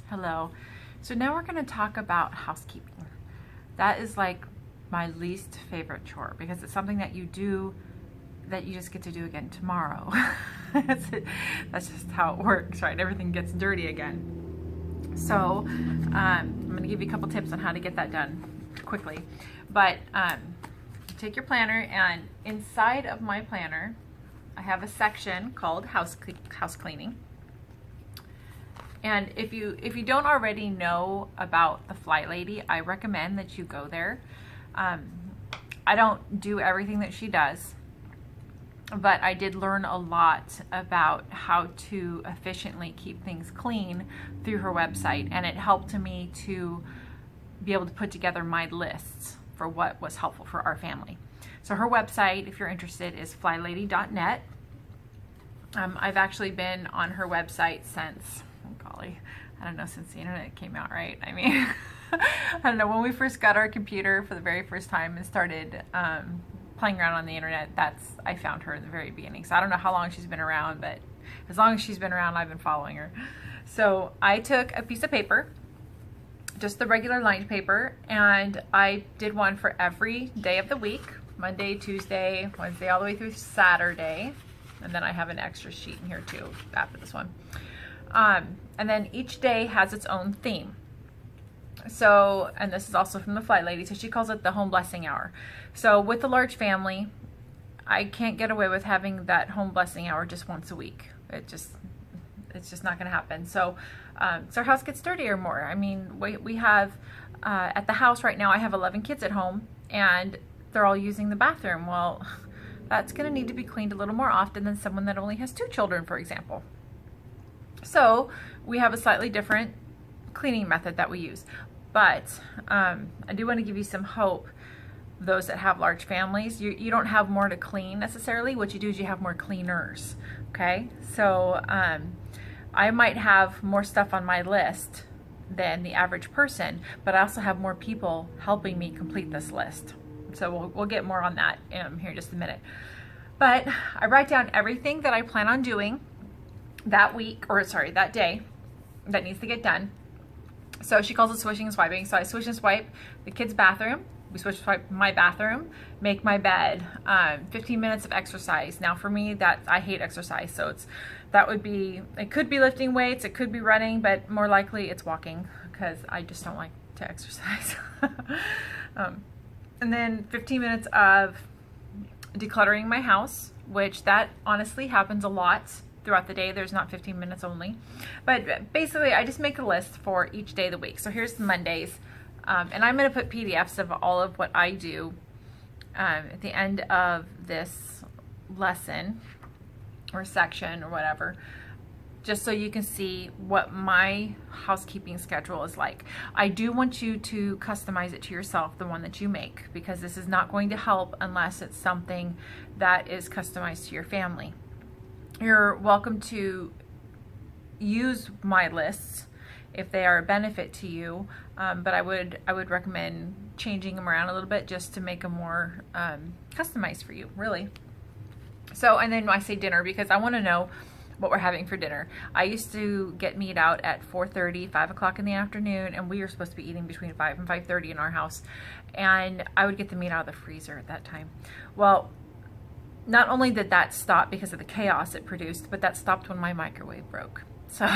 Hello. So now we're going to talk about housekeeping. That is like my least favorite chore because it's something that you do that you just get to do again tomorrow. That's just how it works, right? Everything gets dirty again. So I'm going to give you a couple tips on how to get that done quickly. But take your planner, and inside of my planner I have a section called house cleaning. And if you don't already know about the Flight Lady, I recommend that you go there. I don't do everything that she does, but I did learn a lot about how to efficiently keep things clean through her website, and it helped me to be able to put together my lists for what was helpful for our family. So her website, if you're interested, is flylady.net. I've actually been on her website since, golly, I don't know, since the internet came out, right? I mean, I don't know, when we first got our computer for the very first time and started playing around on the internet, I found her in the very beginning. So I don't know how long she's been around, but as long as she's been around, I've been following her. So I took a piece of paper, just the regular lined paper, and I did one for every day of the week, Monday, Tuesday, Wednesday, all the way through Saturday. And then I have an extra sheet in here too after this one. And then each day has its own theme. So, and this is also from the Flight Lady, so she calls it the home blessing hour. So with a large family, I can't get away with having that home blessing hour just once a week. It's just not gonna happen. So, so our house gets dirty or more. I mean, we have, at the house right now, I have 11 kids at home, and they're all using the bathroom. Well, that's gonna need to be cleaned a little more often than someone that only has 2 children, for example. So we have a slightly different cleaning method that we use. But I do want to give you some hope, those that have large families. You don't have more to clean necessarily. What you do is you have more cleaners, okay? So I might have more stuff on my list than the average person, but I also have more people helping me complete this list. So we'll get more on that here in just a minute. But I write down everything that I plan on doing that week, or sorry, that day, that needs to get done. So she calls it swishing and swiping. So I swish and swipe the kids' bathroom. We swish and swipe my bathroom, make my bed, 15 minutes of exercise. Now for me, I hate exercise. So it could be lifting weights, it could be running, but more likely it's walking because I just don't like to exercise. And then 15 minutes of decluttering my house, which that honestly happens a lot throughout the day. There's not 15 minutes only, but basically I just make a list for each day of the week. So here's Mondays, and I'm going to put PDFs of all of what I do at the end of this lesson or section or whatever, just so you can see what my housekeeping schedule is like. I do want you to customize it to yourself, the one that you make, because this is not going to help unless it's something that is customized to your family. You're welcome to use my lists if they are a benefit to you, but I would recommend changing them around a little bit just to make them more customized for you, really. So, and then I say dinner because I want to know what we're having for dinner. I used to get meat out at 4:30, 5 o'clock in the afternoon, and we were supposed to be eating between 5 and 5:30 in our house, and I would get the meat out of the freezer at that time. Well, not only did that stop because of the chaos it produced, but that stopped when my microwave broke. So,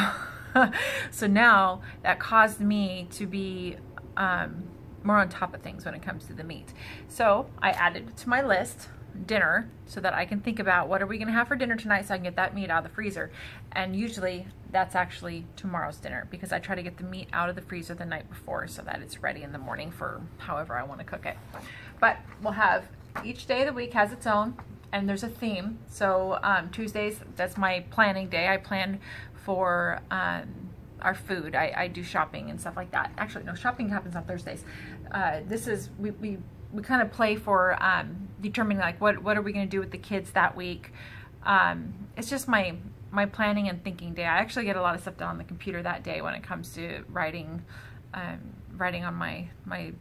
so now that caused me to be more on top of things when it comes to the meat. So I added it to my list, dinner, so that I can think about what are we gonna have for dinner tonight so I can get that meat out of the freezer. And usually that's actually tomorrow's dinner because I try to get the meat out of the freezer the night before so that it's ready in the morning for however I wanna cook it. But we'll have, each day of the week has its own, and there's a theme. So Tuesdays, that's my planning day. I plan for our food. I do shopping and stuff like that. Actually, no, shopping happens on Thursdays. We kind of play for determining like what are we going to do with the kids that week. It's just my planning and thinking day. I actually get a lot of stuff done on the computer that day when it comes to writing on my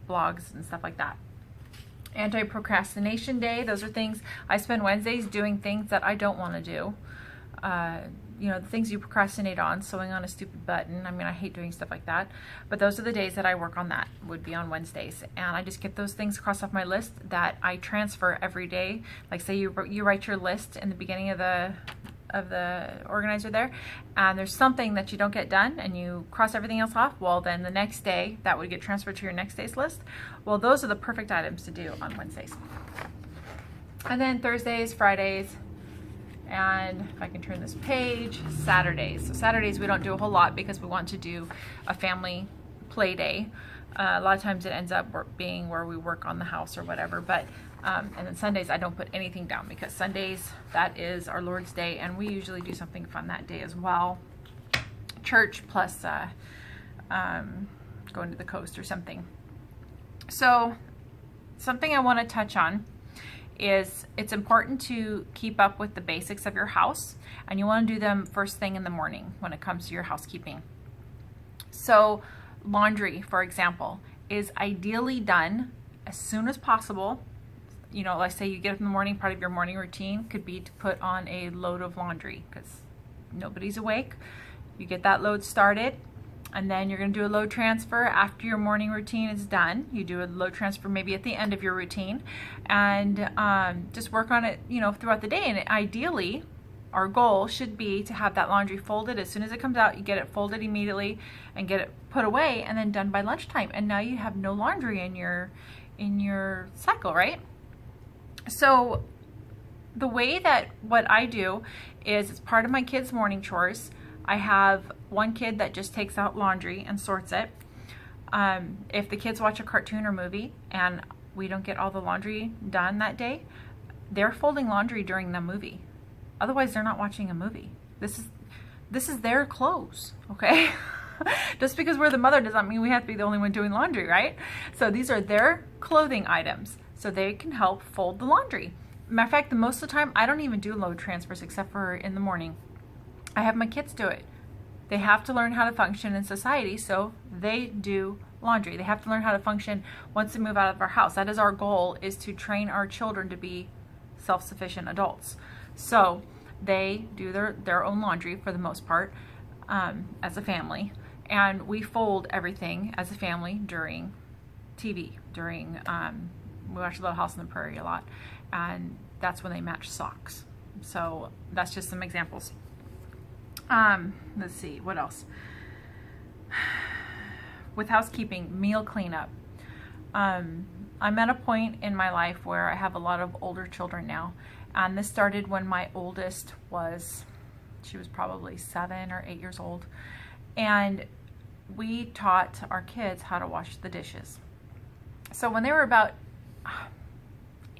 blogs and stuff like that. Anti-procrastination day. Those are things I spend Wednesdays doing things that I don't want to do. you know, the things you procrastinate on, sewing on a stupid button. I mean, I hate doing stuff like that, but those are the days that I work on that, would be on Wednesdays. And I just get those things crossed off my list that I transfer every day. Like say you write your list in the beginning of the organizer there, and there's something that you don't get done and you cross everything else off, well then the next day that would get transferred to your next day's list. Well, those are the perfect items to do on Wednesdays. And then Thursdays, Fridays, and if I can turn this page, Saturdays. So Saturdays we don't do a whole lot because we want to do a family play day. A lot of times it ends up being where we work on the house or whatever, but and then Sundays I don't put anything down because Sundays, that is our Lord's Day, and we usually do something fun that day as well. Church plus going to the coast or something. So something I want to touch on is it's important to keep up with the basics of your house, and you want to do them first thing in the morning when it comes to your housekeeping. So laundry, for example, is ideally done as soon as possible. You know, let's say you get up in the morning, part of your morning routine could be to put on a load of laundry because nobody's awake. You get that load started, and then you're going to do a load transfer after your morning routine is done. You do a load transfer maybe at the end of your routine, and just work on it, you know, throughout the day. And ideally, our goal should be to have that laundry folded as soon as it comes out. You get it folded immediately and get it put away and then done by lunchtime. And now you have no laundry in your cycle, right? So the way that what I do is, it's part of my kids' morning chores. I have one kid that just takes out laundry and sorts it. If the kids watch a cartoon or movie and we don't get all the laundry done that day, they're folding laundry during the movie. Otherwise, they're not watching a movie. This is their clothes, okay? Just because we're the mother doesn't mean we have to be the only one doing laundry, right? So these are their clothing items, so they can help fold the laundry. Matter of fact, the most of the time, I don't even do load transfers except for in the morning. I have my kids do it. They have to learn how to function in society, so they do laundry. They have to learn how to function once they move out of our house. That is our goal, is to train our children to be self-sufficient adults. So they do their own laundry for the most part as a family, and we fold everything as a family during TV, during we watch Little House on the Prairie a lot, and that's when they match socks. So that's just some examples. Let's see, what else? With housekeeping, meal cleanup. I'm at a point in my life where I have a lot of older children now, and this started when my oldest she was probably 7 or 8 years old, and we taught our kids how to wash the dishes. So when they were about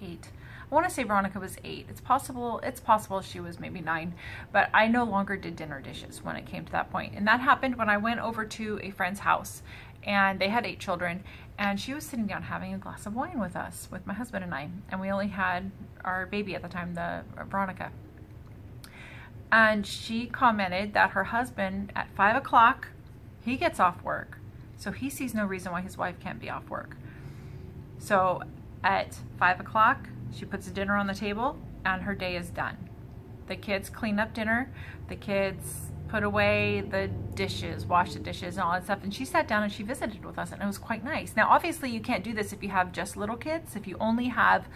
8, I want to say Veronica was 8. It's possible she was maybe 9, but I no longer did dinner dishes when it came to that point. And that happened when I went over to a friend's house, and they had 8 children, and she was sitting down having a glass of wine with us, with my husband and I, and we only had our baby at the time, Veronica. And she commented that her husband, at 5 o'clock, he gets off work, so he sees no reason why his wife can't be off work. So at 5 o'clock, she puts the dinner on the table and her day is done. The kids clean up dinner, the kids put away the dishes, wash the dishes and all that stuff, and she sat down and she visited with us, and it was quite nice. Now obviously you can't do this if you have just little kids. If you only have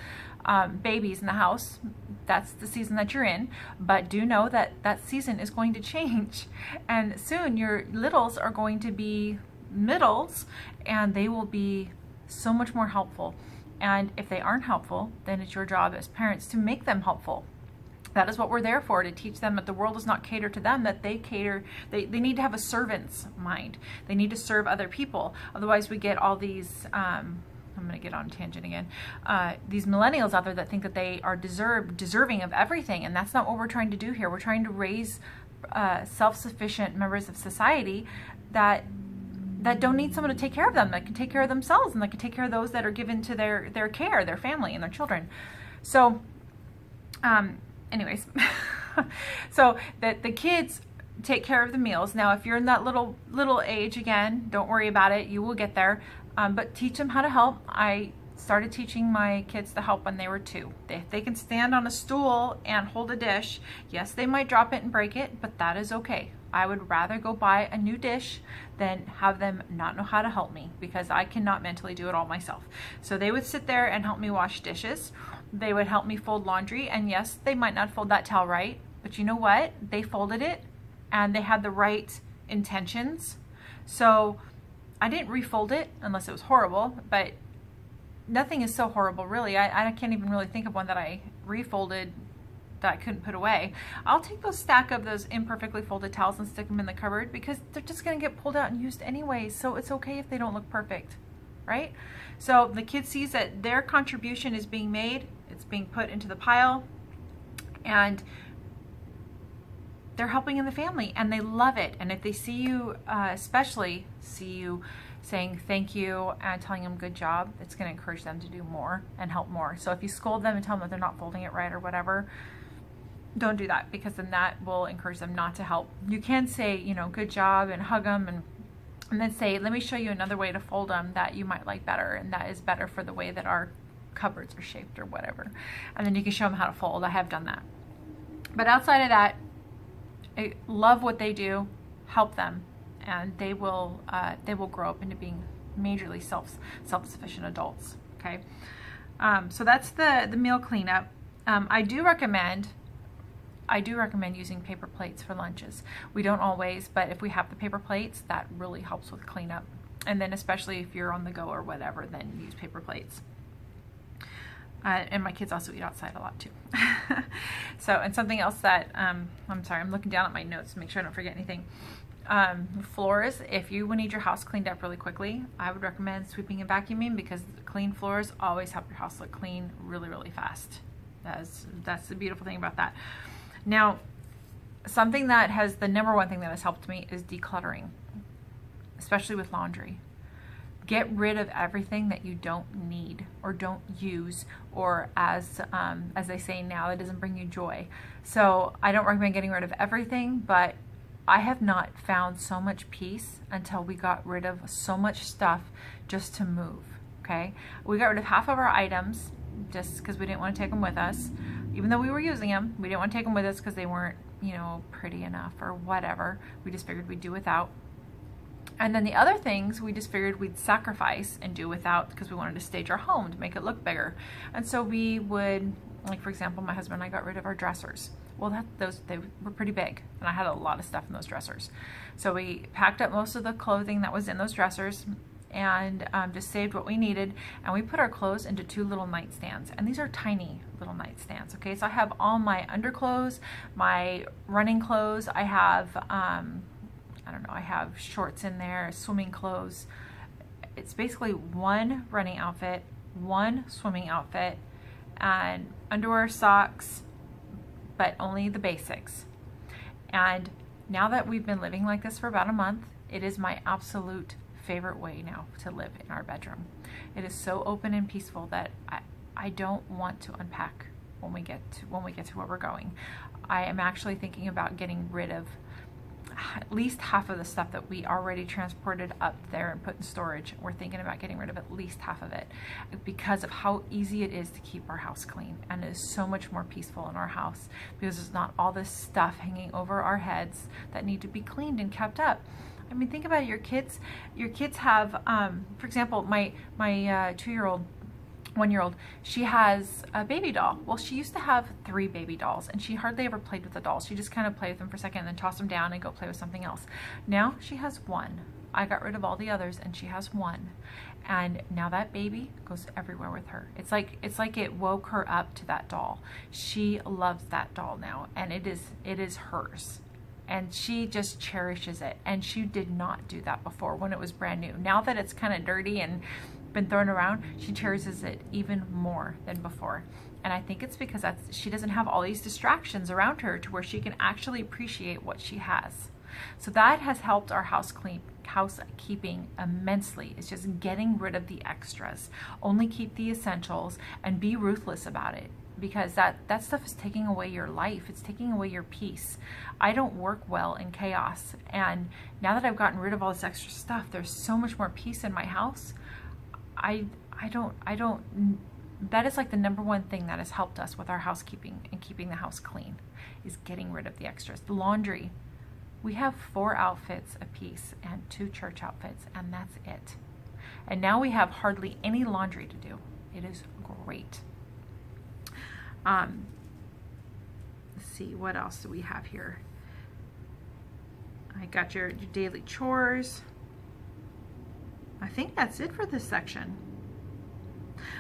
babies in the house, that's the season that you're in, but do know that that season is going to change, and soon your littles are going to be middles, and they will be so much more helpful. And if they aren't helpful, then it's your job as parents to make them helpful. That is what we're there for, to teach them that the world does not cater to them, that they need to have a servant's mind. They need to serve other people. Otherwise we get all these, I'm going to get on a tangent again, these millennials out there that think that they are deserving of everything, and that's not what we're trying to do here. We're trying to raise self-sufficient members of society that don't need someone to take care of them, that can take care of themselves, and that can take care of those that are given to their care, their family and their children. So anyways, so that the kids take care of the meals. Now if you're in that little age, again, don't worry about it, you will get there, but teach them how to help. I started teaching my kids to help when they were 2. If they can stand on a stool and hold a dish, yes, they might drop it and break it, but that is okay. I would rather go buy a new dish than have them not know how to help me, because I cannot mentally do it all myself. So they would sit there and help me wash dishes. They would help me fold laundry, and yes, they might not fold that towel right, but you know what? They folded it and they had the right intentions. So I didn't refold it unless it was horrible, but nothing is so horrible, really. I can't even really think of one that I refolded that I couldn't put away. I'll take those stack of those imperfectly folded towels and stick them in the cupboard, because they're just going to get pulled out and used anyway, so it's okay if they don't look perfect, right? So the kid sees that their contribution is being made, it's being put into the pile, and they're helping in the family, and they love it. And if they see you, especially see you saying thank you and telling them good job, it's going to encourage them to do more and help more. So if you scold them and tell them that they're not folding it right or whatever, don't do that, because then that will encourage them not to help. You can say, you know, good job, and hug them, and then say, let me show you another way to fold them that you might like better, and that is better for the way that our cupboards are shaped or whatever. And then you can show them how to fold. I have done that. But outside of that, I love what they do, help them, and they will grow up into being majorly self-sufficient adults. Okay, so that's the meal cleanup. I do recommend using paper plates for lunches. We don't always, but if we have the paper plates, that really helps with cleanup. And then especially if you're on the go or whatever, then use paper plates. And my kids also eat outside a lot too. So, and something else that, I'm sorry, I'm looking down at my notes to make sure I don't forget anything. Floors, if you need your house cleaned up really quickly, I would recommend sweeping and vacuuming, because clean floors always help your house look clean really, really fast. That's the beautiful thing about that. Now, something that has, the number one thing that has helped me is decluttering, especially with laundry. Get rid of everything that you don't need or don't use, or as they say now, it doesn't bring you joy. So I don't recommend getting rid of everything, but I have not found so much peace until we got rid of so much stuff just to move, okay? We got rid of half of our items just because we didn't want to take them with us. Even though we were using them, we didn't want to take them with us because they weren't, you know, pretty enough or whatever. We just figured we'd do without. And then the other things we just figured we'd sacrifice and do without, because we wanted to stage our home to make it look bigger. And so we would, like for example, my husband and I got rid of our dressers. Well, they were pretty big, and I had a lot of stuff in those dressers. So we packed up most of the clothing that was in those dressers, and just saved what we needed, and we put our clothes into 2 little nightstands, and these are tiny little nightstands. Okay, so I have all my underclothes, my running clothes, I have I don't know, I have shorts in there, swimming clothes. It's basically one running outfit, one swimming outfit, and underwear, socks, but only the basics. And now that we've been living like this for about a month, it is my absolute favorite way now to live in our bedroom. It is so open and peaceful that I don't want to unpack when we get to where we're going. I am actually thinking about getting rid of at least half of the stuff that we already transported up there and put in storage. We're thinking about getting rid of at least half of it, because of how easy it is to keep our house clean, and it is so much more peaceful in our house because there's not all this stuff hanging over our heads that need to be cleaned and kept up. I mean, think about it. Your kids have, for example, my 1-year-old, she has a baby doll. Well, she used to have 3 baby dolls, and she hardly ever played with the dolls. She just kind of played with them for a second and then tossed them down and go play with something else. Now she has 1. I got rid of all the others, and she has 1. And now that baby goes everywhere with her. It's like it woke her up to that doll. She loves that doll now, and it is hers. And she just cherishes it. And she did not do that before when it was brand new. Now that it's kind of dirty and been thrown around, she cherishes it even more than before. And I think it's because she doesn't have all these distractions around her to where she can actually appreciate what she has. So that has helped our housekeeping immensely. It's just getting rid of the extras. Only keep the essentials and be ruthless about it, because that stuff is taking away your life. It's taking away your peace. I don't work well in chaos. And now that I've gotten rid of all this extra stuff, there's so much more peace in my house. I don't, that is like the number one thing that has helped us with our housekeeping and keeping the house clean, is getting rid of the extras. The laundry, we have 4 outfits a piece and 2 church outfits, and that's it. And now we have hardly any laundry to do. It is great. Let's see, what else do we have here? I got your daily chores. I think that's it for this section.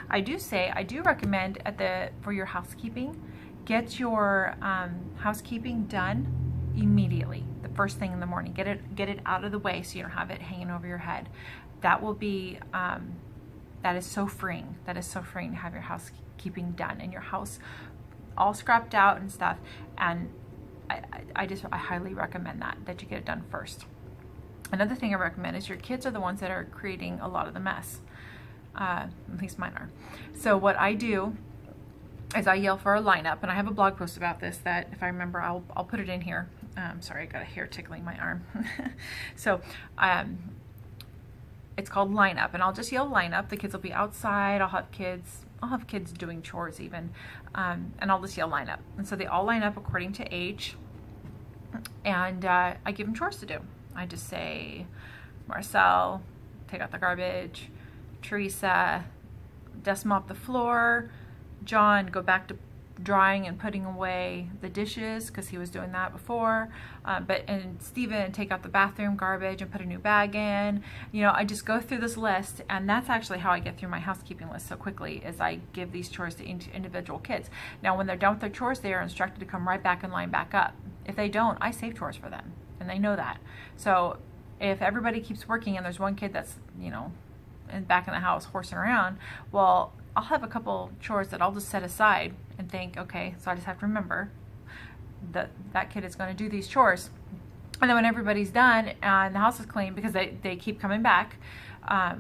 I do recommend for your housekeeping, get your housekeeping done immediately, the first thing in the morning. Get it out of the way so you don't have it hanging over your head. That will be, that is so freeing. That is so freeing to have your housekeeping done and your house all scrapped out and stuff. And I highly recommend that you get it done first. Another thing I recommend is your kids are the ones that are creating a lot of the mess. At least mine are. So what I do is I yell for a lineup, and I have a blog post about this that, if I remember, I'll put it in here. Sorry, I got a hair tickling my arm. So it's called lineup, and I'll just yell lineup. The kids will be outside. I'll have kids doing chores even, and I'll just yell lineup. And so they all line up according to age, and I give them chores to do. I just say, Marcel, take out the garbage. Teresa, dust mop the floor. John, go back to drying and putting away the dishes, because he was doing that before. And Stephen, take out the bathroom garbage and put a new bag in. You know, I just go through this list, and that's actually how I get through my housekeeping list so quickly, is I give these chores to individual kids. Now, when they're done with their chores, they are instructed to come right back and line back up. If they don't, I save chores for them, and they know that. So if everybody keeps working and there's one kid that's, you know, back in the house horsing around, well, I'll have a couple chores that I'll just set aside and think, okay, so I just have to remember that that kid is going to do these chores. And then when everybody's done and the house is clean, because they keep coming back,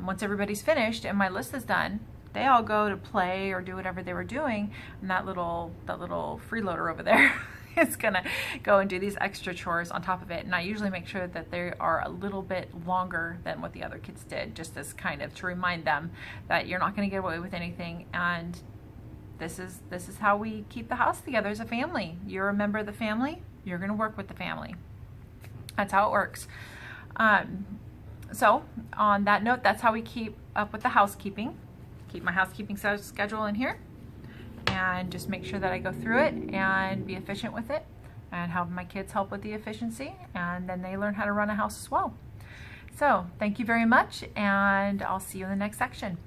once everybody's finished and my list is done, they all go to play or do whatever they were doing, and that little freeloader over there is gonna go and do these extra chores on top of it. And I usually make sure that they are a little bit longer than what the other kids did, just as kind of to remind them that you're not gonna get away with anything, and this is how we keep the house together as a family. You're a member of the family, you're gonna work with the family. That's how it works. So on that note, that's how we keep up with the housekeeping. Keep my housekeeping schedule in here, and just make sure that I go through it and be efficient with it, and have my kids help with the efficiency, and then they learn how to run a house as well. So thank you very much, and I'll see you in the next section.